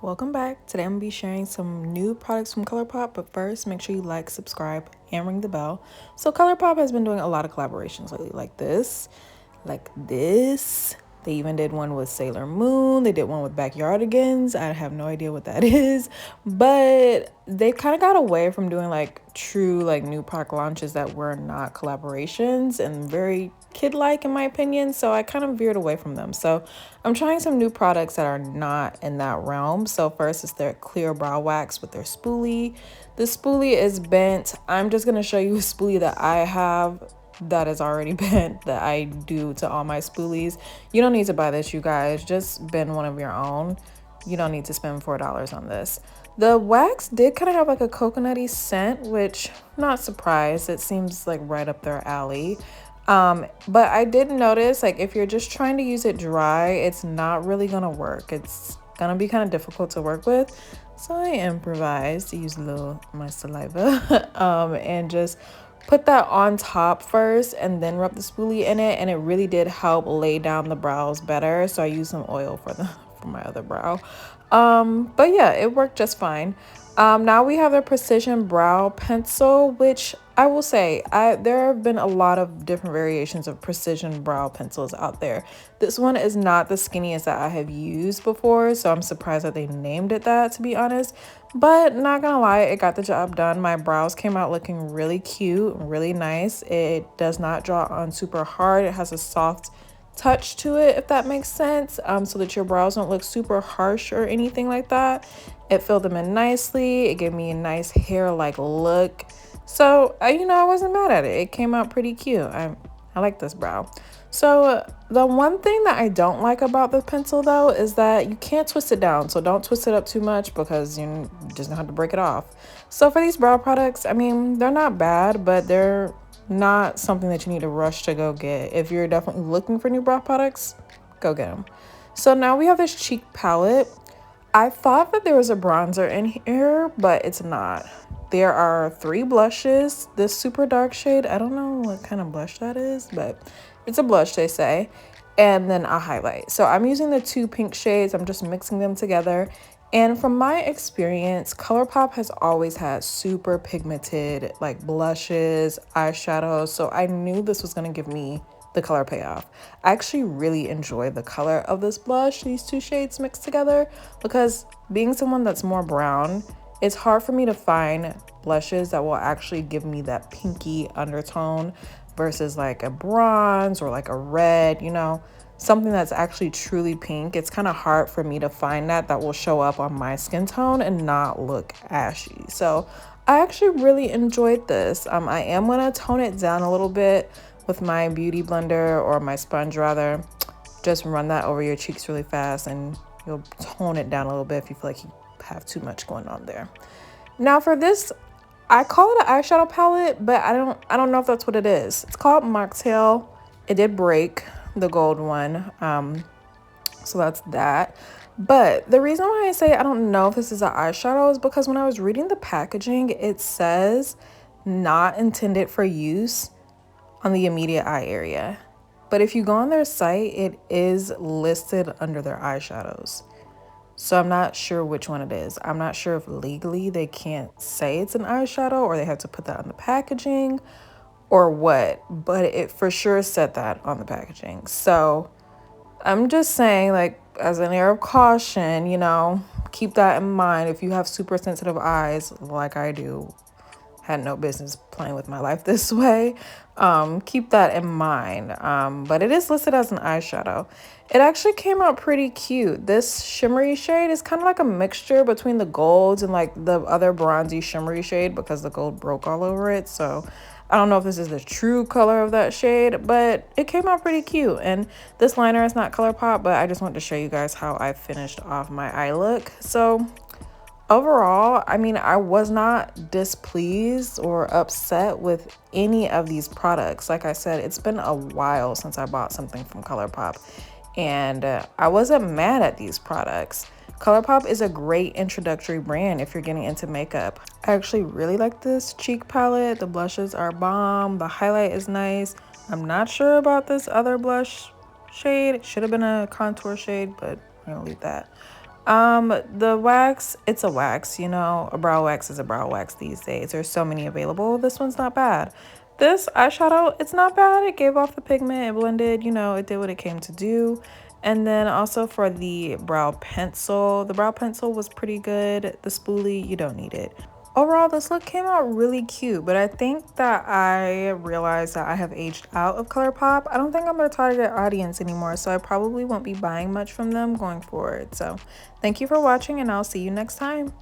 Welcome back. Today I'm going to be sharing some new products from Colourpop, but first make sure you like, subscribe, and ring the bell. So Colourpop has been doing a lot of collaborations lately, like this. They even did one with Sailor Moon. They did one with Backyardigans. I have no idea what that is, but they kind of got away from doing like true like new product launches that were not collaborations and very kid-like in my opinion. So I kind of veered away from them. So I'm trying some new products that are not in that realm. So first is their clear brow wax with their spoolie. The spoolie is bent. I'm just going to show you a spoolie that I have that is already bent that I do to all my spoolies. You don't need to buy this, you guys. Just bend one of your own. You don't need to spend $4 on this. The wax did kind of have like a coconutty scent, which I'm not surprised. It seems like right up their alley. But I did notice like if you're just trying to use it dry, it's not really gonna work. It's gonna be kind of difficult to work with. So I improvised to use a little my saliva and just put that on top first and then rub the spoolie in it, and it really did help lay down the brows better. So I used some oil for my other brow. But yeah, it worked just fine. Now we have the Precision Brow Pencil, which I will say there have been a lot of different variations of precision brow pencils out there. This one is not the skinniest that I have used before, so I'm surprised that they named it that, to be honest. But not gonna lie, it got the job done. My brows came out looking really cute, really nice. It does not draw on super hard. It has a soft touch to it, if that makes sense, so that your brows don't look super harsh or anything like that. It filled them in nicely. It gave me a nice hair-like look. So, I wasn't mad at it. It came out pretty cute. I like this brow. So, the one thing that I don't like about the pencil, though, is that you can't twist it down. So, don't twist it up too much because you just don't have to break it off. So, for these brow products, I mean, they're not bad, but they're not something that you need to rush to go get. If you're definitely looking for new brow products, go get them. So, now we have this cheek palette. I thought that there was a bronzer in here, but it's not. There are 3 blushes. This super dark shade, I don't know what kind of blush that is, but it's a blush, they say. And then a highlight. So I'm using the 2 pink shades. I'm just mixing them together. And from my experience, Colourpop has always had super pigmented like blushes, eyeshadows. So I knew this was going to give me the color payoff. I actually really enjoy the color of this blush, these 2 shades mixed together, because being someone that's more brown, it's hard for me to find blushes that will actually give me that pinky undertone versus like a bronze or like a red, something that's actually truly pink. It's kind of hard for me to find that will show up on my skin tone and not look ashy. So I actually really enjoyed this. I am going to tone it down a little bit with my beauty blender or my sponge rather. Just run that over your cheeks really fast and you'll tone it down a little bit if you feel like you have too much going on there. Now for this, I call it an eyeshadow palette, but I don't know if that's what it is. It's called Mocktail. It did break, the gold one. So that's that. But the reason why I say I don't know if this is an eyeshadow is because when I was reading the packaging, it says not intended for use on the immediate eye area. But if you go on their site, it is listed under their eyeshadows. So I'm not sure which one it is. I'm not sure if legally they can't say it's an eyeshadow or they have to put that on the packaging or what, but it for sure said that on the packaging. So I'm just saying, like, as an air of caution, keep that in mind. If you have super sensitive eyes like I do, had no business playing with my life this way, keep that in mind. But it is listed as an eyeshadow. It actually came out pretty cute. This shimmery shade is kind of like a mixture between the golds and like the other bronzy shimmery shade because the gold broke all over it. So I don't know if this is the true color of that shade, but it came out pretty cute. And this liner is not Colourpop, but I just wanted to show you guys how I finished off my eye look. So overall, I mean, I was not displeased or upset with any of these products. Like I said, it's been a while since I bought something from Colourpop, and I wasn't mad at these products. Colourpop is a great introductory brand if you're getting into makeup. I actually really like this cheek palette. The blushes are bomb. The highlight is nice. I'm not sure about this other blush shade. It should have been a contour shade, but I'm gonna leave that. The wax, it's a wax, you know, a brow wax is a brow wax these days. There's so many available. This one's not bad. This eyeshadow, it's not bad. It gave off the pigment, it blended, you know, it did what it came to do. And then also for the brow pencil, the brow pencil was pretty good. The spoolie, you don't need it. Overall, this look came out really cute, but I think that I realized that I have aged out of Colourpop. I don't think I'm their target audience anymore, so I probably won't be buying much from them going forward. So thank you for watching, and I'll see you next time.